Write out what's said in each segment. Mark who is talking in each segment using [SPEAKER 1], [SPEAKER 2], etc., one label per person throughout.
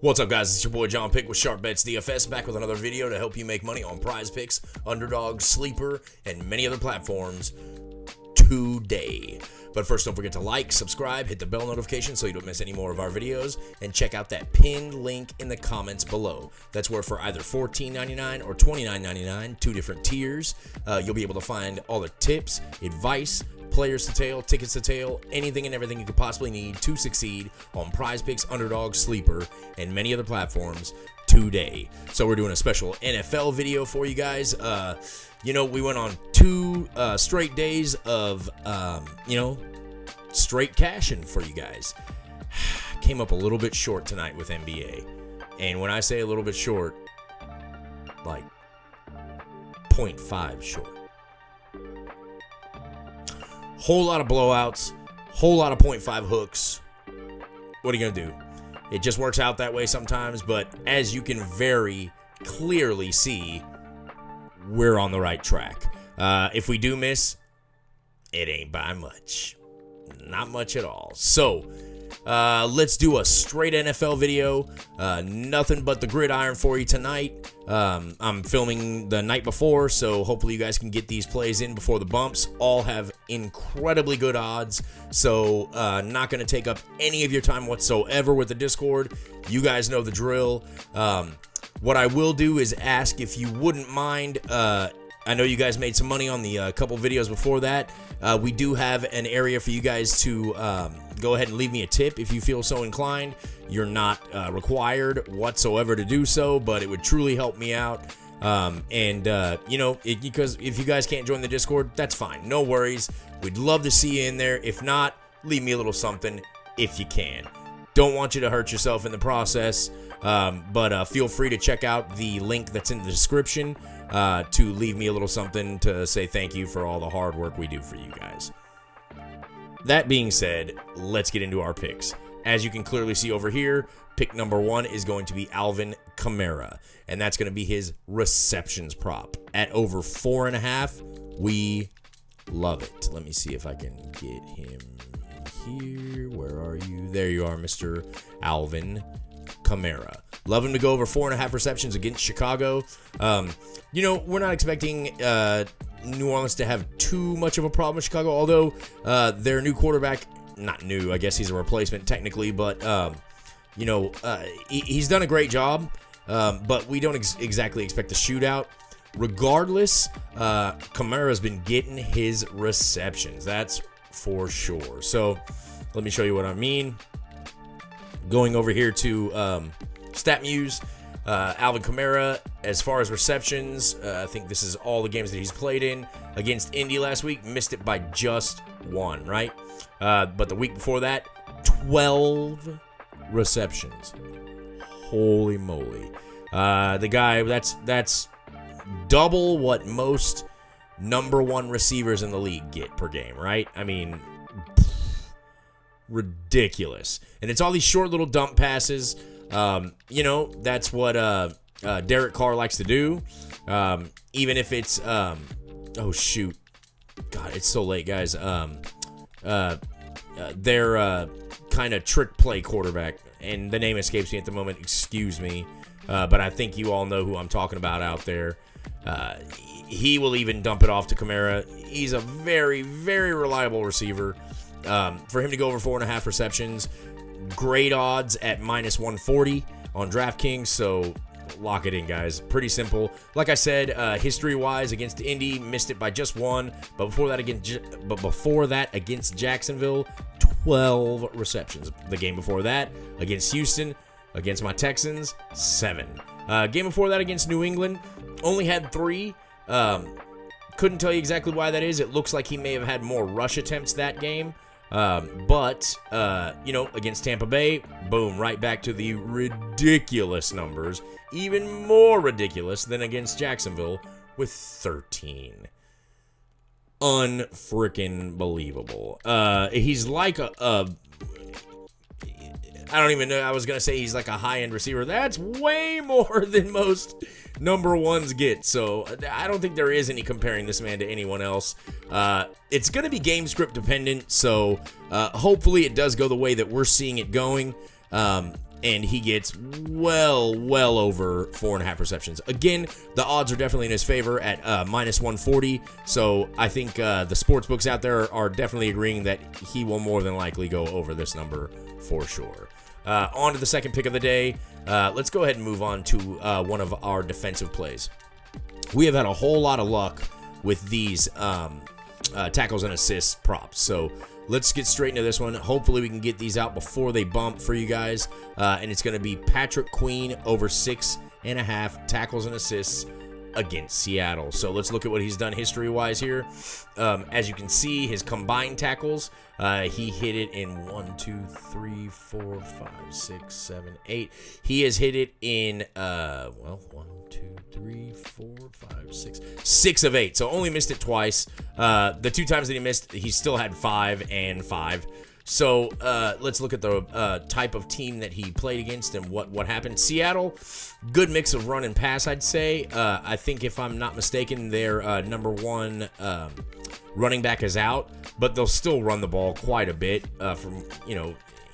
[SPEAKER 1] What's up, guys? It's your boy JohnPick with Sharp Bets DFS, back with another video to help you make money on PrizePicks, Underdog, Sleeper, and many other platforms today. But first, don't forget to like, subscribe, hit the bell notification so you don't miss any more of our videos, and check out that pinned link in the comments below. That's where for either $14.99 or $29.99, two different tiers, you'll be able to find all the tips, advice, players to tail, tickets to tail, anything and everything you could possibly need to succeed on PrizePicks, Underdog, Sleeper, and many other platforms today. So we're doing a special NFL video for you guys. We went on two straight days of, straight cashing for you guys. Came up a little bit short tonight with NBA. And when I say a little bit short, like 0.5 short. Whole lot of blowouts, whole lot of 0.5 hooks. What are you going to do? It just works out that way sometimes, but as you can very clearly see, we're on the right track. If we do miss, it ain't by much. Not much at all. So, let's do a straight NFL video. Nothing but the gridiron for you tonight. I'm filming the night before, so hopefully you guys can get these plays in before the bumps. All have incredibly good odds, so not going to take up any of your time whatsoever with the Discord. You guys know the drill. What I will do is ask if you wouldn't mind. I know you guys made some money on the couple videos before that. We do have an area for you guys to go ahead and leave me a tip if you feel so inclined. You're not required whatsoever to do so, but it would truly help me out. Because if you guys can't join the Discord, that's fine. No worries. We'd love to see you in there. If not, leave me a little something if you can. Don't want you to hurt yourself in the process, but feel free to check out the link that's in the description to leave me a little something to say thank you for all the hard work we do for you guys. That being said, let's get into our picks. As you can clearly see over here, pick number 1 is going to be Alvin Kamara, and that's going to be his receptions prop at over 4.5. We love it. Let me see if I can get him here. Where are you? There you are, Mr. Alvin Kamara. Love him to go over 4.5 receptions against Chicago. We're not expecting New Orleans to have too much of a problem with Chicago, although their new quarterback, not new, I guess he's a replacement technically, but he's done a great job, but we don't exactly expect a shootout. Regardless, Kamara's been getting his receptions, that's for sure. So let me show you what I mean. Going over here to StatMuse, Alvin Kamara, as far as receptions, I think this is all the games that he's played in. Against Indy last week, missed it by just 1, right? But the week before that, 12 receptions. Holy moly. The guy, that's double what most number 1 receivers in the league get per game, right? I mean, ridiculous. And it's all these short little dump passes. That's what Derek Carr likes to do. Even if it's oh shoot, God, it's so late, guys. Their kind of trick play quarterback, and the name escapes me at the moment. Excuse me, but I think you all know who I'm talking about out there. He will even dump it off to Kamara. He's a very, very reliable receiver. For him to go over 4.5 receptions, great odds at -140 on DraftKings, so lock it in, guys. Pretty simple. Like I said, history-wise, against Indy, missed it by just 1, but before that against Jacksonville, 12 receptions. The game before that against Houston, against my Texans, 7. Game before that against New England, only had 3. Couldn't tell you exactly why that is. It looks like he may have had more rush attempts that game. But against Tampa Bay, boom, right back to the ridiculous numbers. Even more ridiculous than against Jacksonville with 13. Unfreaking believable. He's like I don't even know. I was going to say he's like a high-end receiver. That's way more than most number 1s get. So I don't think there is any comparing this man to anyone else. It's going to be game script dependent. So hopefully it does go the way that we're seeing it going. and he gets well over 4.5 receptions. Again, the odds are definitely in his favor at minus 140. So I think the sports books out there are definitely agreeing that he will more than likely go over this number for sure. On to the second pick of the day. Let's go ahead and move on to one of our defensive plays. We have had a whole lot of luck with these tackles and assists props. So let's get straight into this one. Hopefully we can get these out before they bump for you guys. And it's going to be Patrick Queen over 6.5 tackles and assists against Seattle. So let's look at what he's done history-wise here. As you can see, his combined tackles, he hit it in 1, 2, 3, 4, 5, 6, 7, 8. He has hit it in, 1, 2, 3, 4, 5, 6 of 8. So only missed it twice. The 2 times that he missed, he still had 5 and 5. So let's look at the type of team that he played against and what happened. Seattle, good mix of run and pass, I'd say. I think if I'm not mistaken, their number 1 running back is out, but they'll still run the ball quite a bit from,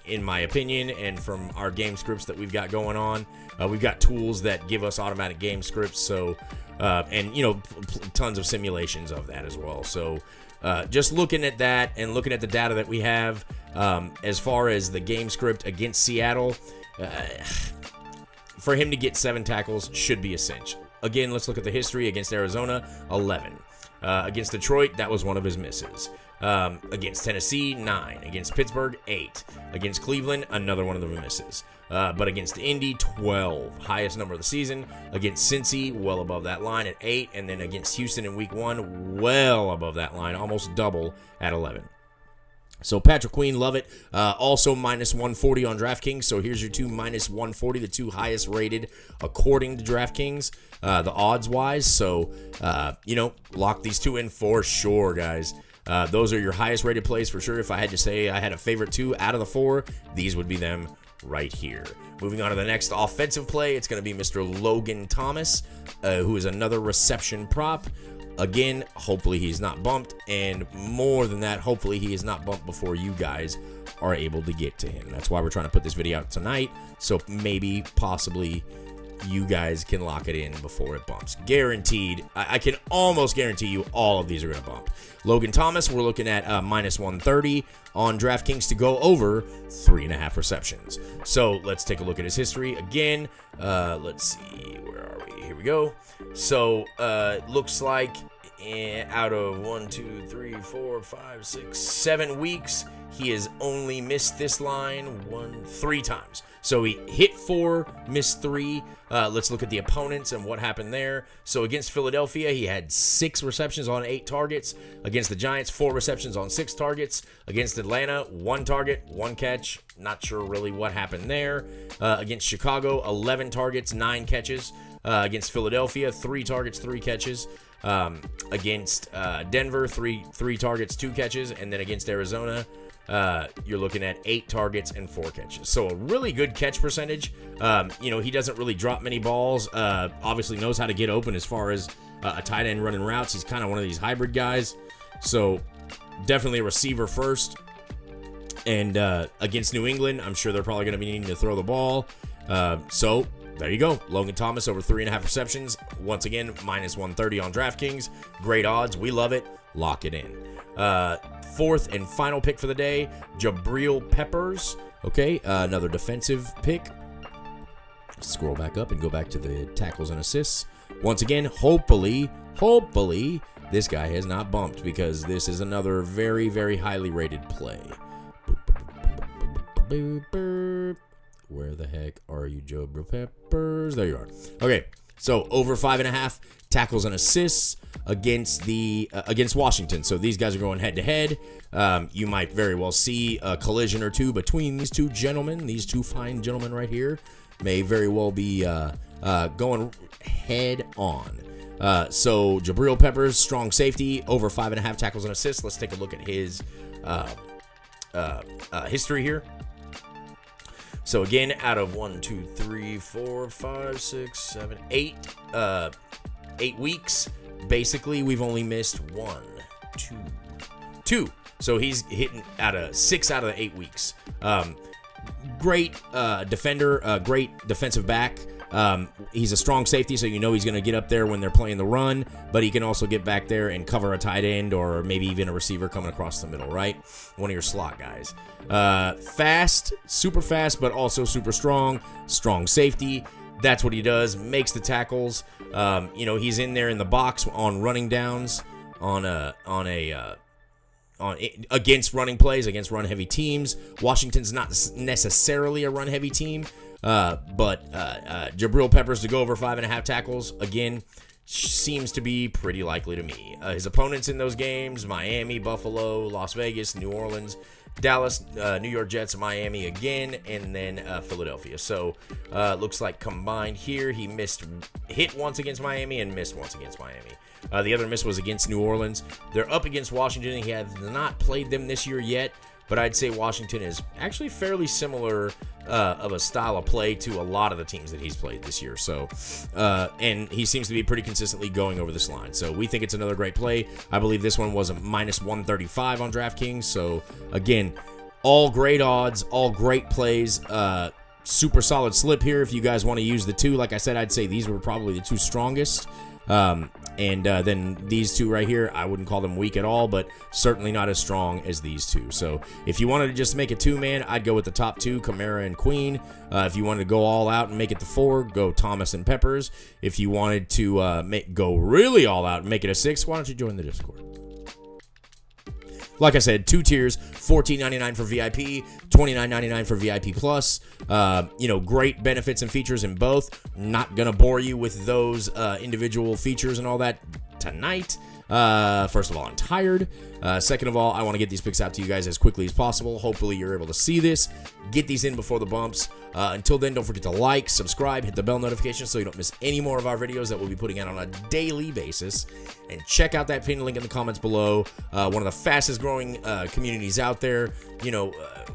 [SPEAKER 1] in my opinion, and from our game scripts that we've got going on. We've got tools that give us automatic game scripts, so and tons of simulations of that as well. So just looking at that and looking at the data that we have as far as the game script against Seattle, for him to get 7 tackles should be a cinch. Again, let's look at the history. Against Arizona, 11. Against Detroit, that was one of his misses. Against Tennessee, 9. Against Pittsburgh, 8. Against Cleveland, another one of the misses. But against Indy, 12. Highest number of the season. Against Cincy, well above that line at 8. And then against Houston in week 1, well above that line, almost double at 11. So Patrick Queen, love it. Also minus 140 on DraftKings. So here's your 2 minus 140, the 2 highest rated according to DraftKings, the odds wise. So, lock these 2 in for sure, guys. Those are your highest rated plays for sure. If I had to say I had a favorite 2 out of the 4, these would be them right here. Moving on to the next offensive play, it's going to be Mr. Logan Thomas, who is another reception prop. Again, hopefully he's not bumped, and more than that, hopefully he is not bumped before you guys are able to get to him. That's why we're trying to put this video out tonight, so maybe, possibly, you guys can lock it in before it bumps. Guaranteed. I can almost guarantee you all of these are going to bump. Logan Thomas, we're looking at minus 130 on DraftKings to go over 3.5 receptions. So let's take a look at his history. Again, let's see, where are we? Here we go. So looks like out of 1, 2, 3, 4, 5, 6, 7 weeks, he has only missed this line 3 times. So he hit 4, missed 3. Let's look at the opponents and what happened there. So against Philadelphia, he had 6 receptions on 8 targets. Against the Giants, 4 receptions on 6 targets. Against Atlanta, 1 target, 1 catch. Not sure really what happened there. Against Chicago, 11 targets, 9 catches. Against Philadelphia, 3 targets, 3 catches. Against Denver, 3 targets, 2 catches. And then against Arizona, you're looking at 8 targets and 4 catches. So a really good catch percentage. He doesn't really drop many balls. Obviously knows how to get open as far as a tight end running routes. He's kind of one of these hybrid guys. So definitely a receiver first. And against New England, I'm sure they're probably going to be needing to throw the ball. So there you go. Logan Thomas over 3.5 receptions. Once again, minus 130 on DraftKings. Great odds. We love it. Lock it in. Fourth and final pick for the day, Jabriel Peppers. Okay, another defensive pick. Scroll back up and go back to the tackles and assists. Once again, hopefully, this guy has not bumped because this is another very, very highly rated play. Where the heck are you, Jabriel Peppers? There you are. Okay, so over 5.5 tackles and assists against Washington. So these guys are going head to head. You might very well see a collision or two between these 2 gentlemen. These 2 fine gentlemen right here may very well be going head on. So Jabriel Peppers, strong safety, over 5.5 tackles and assists. Let's take a look at his history here. So again, out of 1, 2, 3, 4, 5, 6, 7, 8 weeks, basically we've only missed 1, 2. So he's hitting 6 out of the 8 weeks. great defender, great defensive back. He's a strong safety, so you know he's going to get up there when they're playing the run, but he can also get back there and cover a tight end or maybe even a receiver coming across the middle, right? One of your slot guys. Fast, super fast, but also super strong. Strong safety. That's what he does. Makes the tackles. He's in there in the box on running downs, against running plays, against run-heavy teams. Washington's not necessarily a run-heavy team, but Jabriel Peppers to go over 5.5 tackles, again, seems to be pretty likely to me. His opponents in those games, Miami, Buffalo, Las Vegas, New Orleans, Dallas, New York Jets, Miami again, and then Philadelphia. So looks like combined here, he hit once against Miami and missed once against Miami. The other miss was against New Orleans. They're up against Washington. He has not played them this year yet, but I'd say Washington is actually fairly similar of a style of play to a lot of the teams that he's played this year. So, and he seems to be pretty consistently going over this line. So we think it's another great play. I believe this one was a -135 on DraftKings. So again, all great odds, all great plays. Super solid slip here if you guys want to use the two. Like I said, I'd say these were probably the two strongest. Then these two right here, I wouldn't call them weak at all, but certainly not as strong as these two. So if you wanted to just make it two-man, I'd go with the top two, Kamara and Queen. If you wanted to go all out and make it the 4, go Thomas and Peppers. If you wanted to go really all out and make it a 6, why don't you join the Discord? Like I said, 2 tiers, $14.99 for VIP, $29.99 for VIP Plus. Great benefits and features in both. Not going to bore you with those individual features and all that tonight. First of all, I'm tired. Second of all, I want to get these picks out to you guys as quickly as possible. Hopefully, you're able to see this. Get these in before the bumps. Until then, don't forget to like, subscribe, hit the bell notification so you don't miss any more of our videos that we'll be putting out on a daily basis. And check out that pinned link in the comments below. One of the fastest growing communities out there.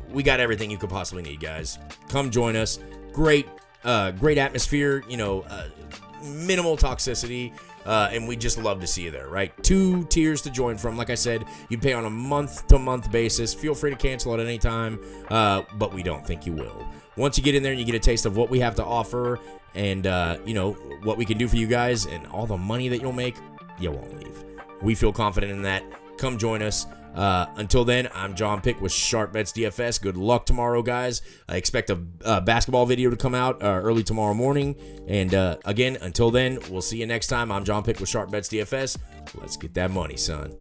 [SPEAKER 1] We got everything you could possibly need, guys. Come join us. Great atmosphere. Minimal toxicity. And we just love to see you there, right? 2 tiers to join from. Like I said, you'd pay on a month-to-month basis. Feel free to cancel at any time, but we don't think you will. Once you get in there and you get a taste of what we have to offer and, what we can do for you guys and all the money that you'll make, you won't leave. We feel confident in that. Come join us. Until then, I'm JohnPick with Sharp Bets DFS. Good luck tomorrow, guys. I expect a basketball video to come out early tomorrow morning. And again, until then, we'll see you next time. I'm JohnPick with Sharp Bets DFS. Let's get that money, son.